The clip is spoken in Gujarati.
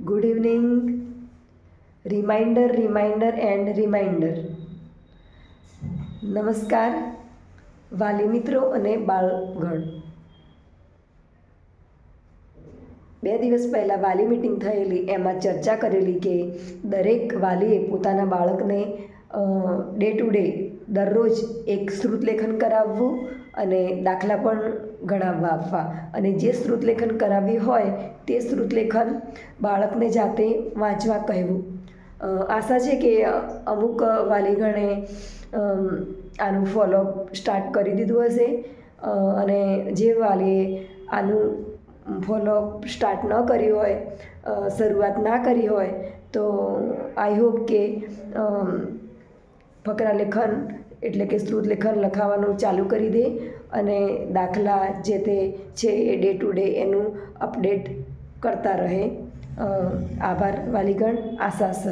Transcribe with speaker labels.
Speaker 1: Good evening. Reminder and reminder. નમસ્કાર વાલી મિત્રો અને બાળગણ. 2 દિવસ પહેલાં વાલી મિટિંગ થયેલી, એમાં ચર્ચા કરેલી કે દરેક વાલીએ પોતાના બાળકને ડે ટુ ડે દરરોજ એક શ્રુતલેખન કરાવવું અને દાખલા પણ ગણાવવા આપવા, અને જે શ્રુતલેખન કરાવવી હોય તે શ્રુતલેખન બાળકને જાતે વાંચવા કહેવું. આશા છે કે અમુક વાલીગણે આનું ફોલોઅપ સ્ટાર્ટ કરી દીધું હશે, અને જે વાલીએ આનું ફોલોઅપ સ્ટાર્ટ ન કર્યું હોય, શરૂઆત ના કરી હોય, તો આઈ હોપ કે ફકરા લેખન એટલે કે શ્રુતલેખન લખાવાનું ચાલુ કરી દે અને દાખલા જે તે છે એ ડે ટુ ડે એનું અપડેટ કરતા રહે. આભાર વાલીગણ. આશા સહ.